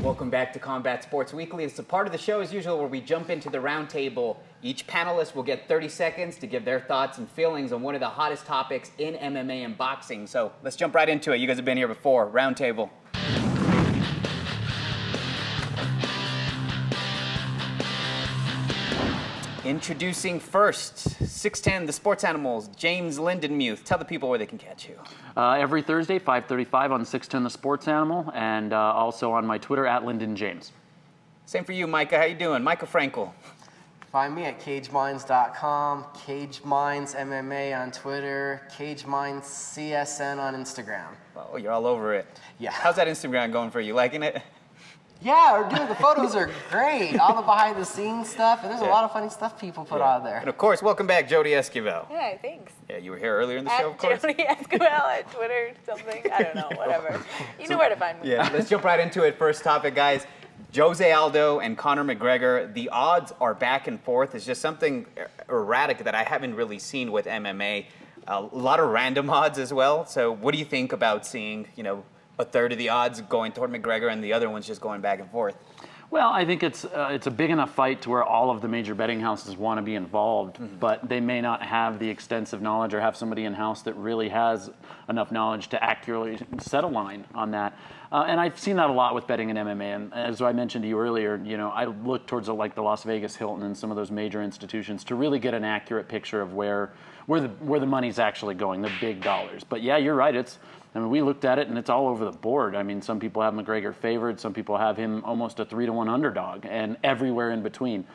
Welcome back to Combat Sports Weekly. It's a part of the show, as usual, where we jump into the roundtable. Each panelist will get 30 seconds to give their thoughts and feelings on one of the hottest topics in MMA and boxing. So let's jump right into it. You guys have been here before. Roundtable. Introducing first, 6'10", the Sports Animals, James Lindenmuth. Tell the people where they can catch you. Every Thursday, 5:35 on 6'10", the Sports Animal, and also on my Twitter, @LindenJames. Same for you, Micah. How you doing? Micah Frankel. Find me at cageminds.com, cageminds MMA on Twitter, cagemindscsn on Instagram. Oh, you're all over it. Yeah. How's that Instagram going for you? Liking it? Yeah, dude, the photos are great. All the behind the scenes stuff, and there's a lot of funny stuff people put out there. And of course, welcome back, Jody Esquivel. Yeah, thanks. Yeah, you were here earlier in the show, of course. Jody Esquivel at Twitter, something. I don't know, whatever. You know where to find me. Yeah, let's jump right into it. First topic, guys. Jose Aldo and Conor McGregor. The odds are back and forth. It's just something erratic that I haven't really seen with MMA. A lot of random odds as well. So what do you think about seeing, a third of the odds going toward McGregor and the other ones just going back and forth? Well, I think it's a big enough fight to where all of the major betting houses want to be involved, but they may not have the extensive knowledge or have somebody in-house that really has enough knowledge to accurately set a line on that. And I've seen that a lot with betting in MMA. And as I mentioned to you earlier, I look towards the Las Vegas Hilton and some of those major institutions to really get an accurate picture of where the money's actually going, the big dollars. But yeah, you're right. We looked at it, and it's all over the board. I mean, some people have McGregor favored. Some people have him almost a 3-1 underdog, and everywhere in between.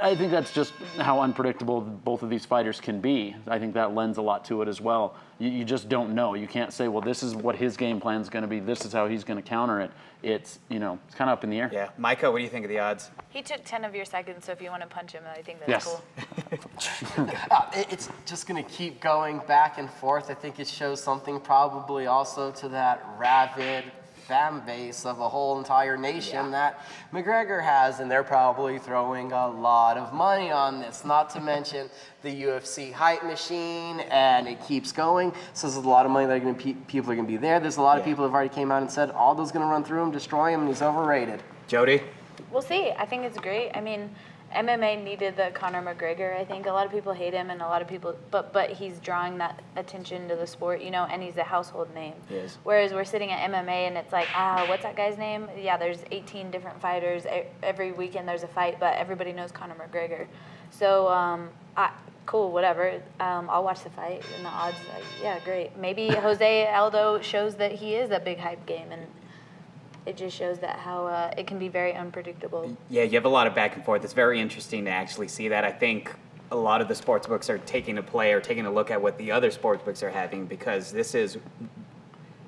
I think that's just how unpredictable both of these fighters can be. I think that lends a lot to it as well. You just don't know. You can't say, well, this is what his game plan is going to be. This is how he's going to counter it. It's kind of up in the air. Yeah. Micah, what do you think of the odds? He took 10 of your seconds, so if you want to punch him, I think that's cool. It's just going to keep going back and forth. I think it shows something probably also to that rabid fan base of a whole entire nation that McGregor has, and they're probably throwing a lot of money on this, not to mention the UFC hype machine, and it keeps going. So there's a lot of money that people are going to be there. There's a lot of people that have already came out and said Aldo's going to run through him, destroy him, and he's overrated. Jody? We'll see. I think it's great. I mean, MMA needed the Conor McGregor. I think a lot of people hate him, and a lot of people, but he's drawing that attention to the sport, and he's a household name. Yes. Whereas we're sitting at MMA, and it's like, what's that guy's name? Yeah, there's 18 different fighters. Every weekend there's a fight, but everybody knows Conor McGregor. So, cool, whatever. I'll watch the fight, and the odds, great. Maybe Jose Aldo shows that he is a big hype game, and it just shows that how it can be very unpredictable. Yeah, you have a lot of back and forth. It's very interesting to actually see that. I think a lot of the sports books are taking a look at what the other sports books are having, because this is,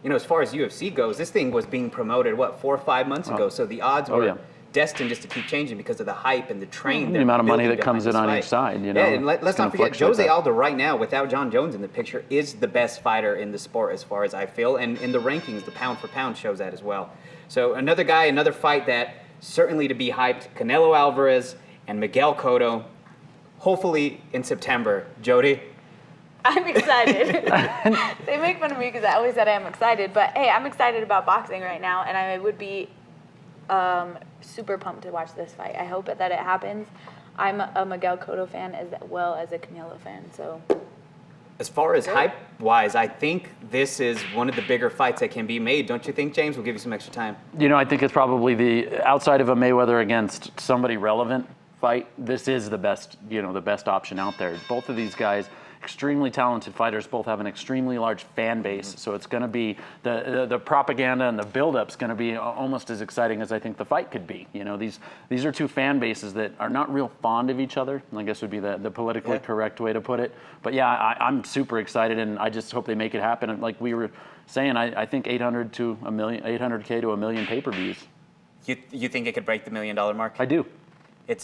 as far as UFC goes, this thing was being promoted, 4 or 5 months ago? So the odds were destined just to keep changing because of the hype and the train. The amount of money that comes in on each side, Yeah, and let's not forget, Jose Aldo right now, without John Jones in the picture, is the best fighter in the sport as far as I feel. And in the rankings, the pound for pound shows that as well. So another fight that certainly to be hyped, Canelo Alvarez and Miguel Cotto, hopefully in September. Jody? I'm excited. They make fun of me because I always said I'm excited, but hey, I'm excited about boxing right now, and I would be super pumped to watch this fight. I hope that it happens. I'm a Miguel Cotto fan as well as a Canelo fan, so. As far as hype-wise, I think this is one of the bigger fights that can be made. Don't you think, James? We'll give you some extra time. I think it's probably outside of a Mayweather against somebody relevant fight, this is the best, the best option out there. Both of these guys, extremely talented fighters, both have an extremely large fan base, so it's going to be the propaganda and the build-up's going to be almost as exciting as I think the fight could be. These are two fan bases that are not real fond of each other, I guess would be the politically correct way to put it. But yeah, I'm super excited, and I just hope they make it happen. And like we were saying, I think 800K to a million pay-per-views. You think it could break the $1 million mark? I do.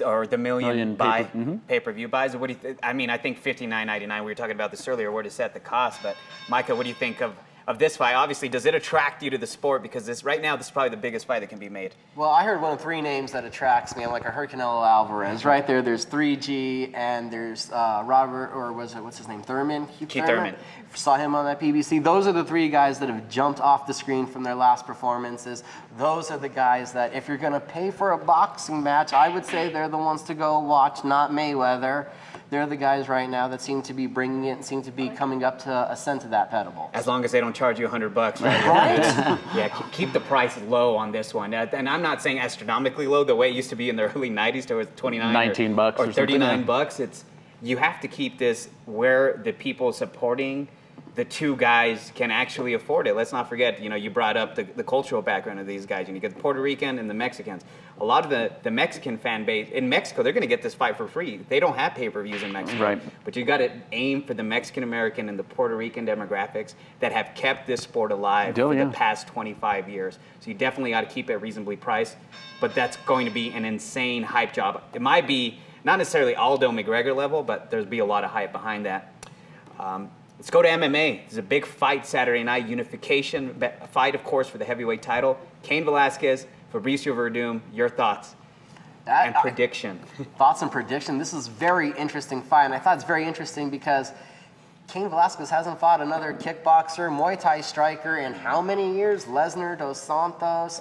Or the million pay-per-view buys. What do you I think $59.99. We were talking about this earlier. Where to set the cost, but Micah, what do you think of of this fight. Obviously, does it attract you to the sport? Because right now, this is probably the biggest fight that can be made. Well, I heard one of 3 names that attracts me. I heard Canelo Alvarez. Right there, there's 3G, and there's Robert, or what's his name, Thurman? Keith Thurman. Saw him on that PBC. Those are the 3 guys that have jumped off the screen from their last performances. Those are the guys that, if you're going to pay for a boxing match, I would say they're the ones to go watch, not Mayweather. They're the guys right now that seem to be bringing it and seem to be coming up to ascend to that pedestal. As long as they don't charge you $100, right? Right? Yeah, keep the price low on this one. And I'm not saying astronomically low, the way it used to be in the early 90s towards 29 $19 or 39 $39. bucks. You have to keep this where the people supporting the 2 guys can actually afford it. Let's not forget, you brought up the cultural background of these guys. You get the Puerto Rican and the Mexicans. A lot of the Mexican fan base, in Mexico, they're going to get this fight for free. They don't have pay-per-views in Mexico. Right. But you got to aim for the Mexican-American and the Puerto Rican demographics that have kept this sport alive for the past 25 years. So you definitely got to keep it reasonably priced. But that's going to be an insane hype job. It might be not necessarily Aldo McGregor level, but there'll be a lot of hype behind that. Let's go to MMA. There's a big fight Saturday night, unification fight, of course, for the heavyweight title. Cain Velasquez, Fabricio Werdum, your thoughts and prediction. Thoughts and prediction. This is a very interesting fight, and I thought it's very interesting because Cain Velasquez hasn't fought another kickboxer, Muay Thai striker in how many years? Lesnar, Dos Santos,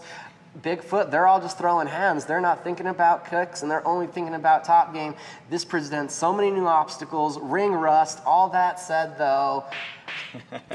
Bigfoot, they're all just throwing hands. They're not thinking about cooks, and they're only thinking about top game. This presents so many new obstacles, ring rust. All that said, though,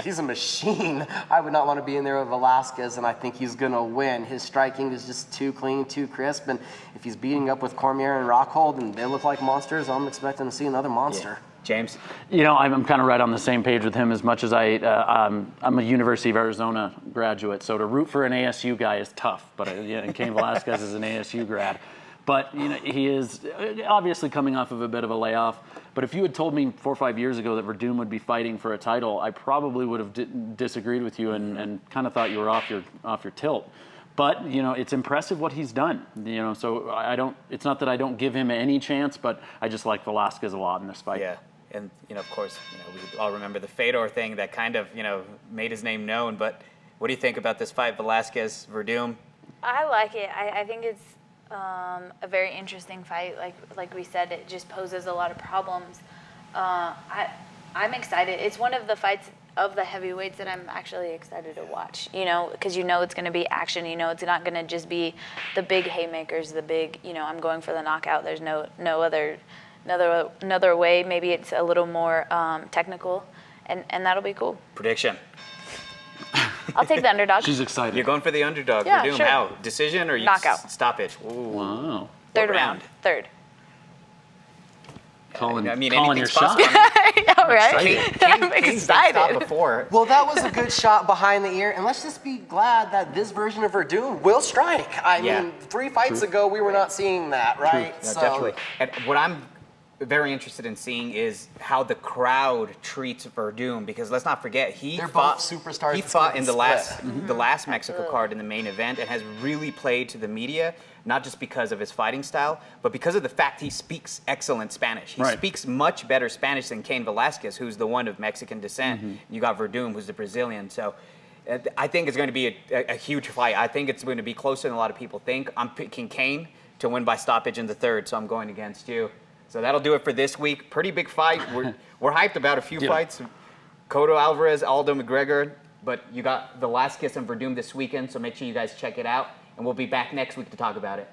he's a machine. I would not want to be in there with Velasquez, and I think he's going to win. His striking is just too clean, too crisp, and if he's beating up with Cormier and Rockhold, and they look like monsters, I'm expecting to see another monster. Yeah. James? I'm kind of right on the same page with him as much as I'm a University of Arizona graduate, so to root for an ASU guy is tough, but and Cain Velasquez is an ASU grad. But he is obviously coming off of a bit of a layoff. But if you had told me 4 or 5 years ago that Werdum would be fighting for a title, I probably would have disagreed with you and kind of thought you were off your tilt. But it's impressive what he's done. So I don't. It's not that I don't give him any chance, but I just like Velasquez a lot in this fight. Yeah. And, of course, we all remember the Fedor thing that kind of, made his name known. But what do you think about this fight, Velasquez, Werdum? I like it. I think it's a very interesting fight. Like we said, it just poses a lot of problems. I'm excited. It's one of the fights of the heavyweights that I'm actually excited to watch, because it's going to be action. It's not going to just be the big haymakers, the big, I'm going for the knockout. There's no another way. Maybe it's a little more technical, and that'll be cool. Prediction. I'll take the underdog. She's excited. You're going for the underdog. Yeah, Werdum. sure. How? Decision or knockout? Stoppage? Ooh. Wow. Third round. Third. Calling your anything's shot. possible. All right. Cain's I'm been stopped excited. before. Well, that was a good shot behind the ear, and let's just be glad that this version of Werdum will strike. I mean, 3 fights ago, we were not seeing that, right? No, definitely. And what I'm very interested in seeing is how the crowd treats Werdum, because let's not forget They're both superstars. He fought in the last Mexico card in the main event and has really played to the media, not just because of his fighting style, but because of the fact he speaks excellent Spanish. He speaks much better Spanish than Cain Velasquez, who's the one of Mexican descent. You got Werdum, who's the Brazilian. So I think it's going to be a huge fight. I think it's going to be closer than a lot of people think. I'm picking Cain to win by stoppage in the third, so I'm going against you. So that'll do it for this week. Pretty big fight. We're hyped about a few fights. Cotto Alvarez, Aldo McGregor, but you got Velasquez and Werdum this weekend, so make sure you guys check it out. And we'll be back next week to talk about it.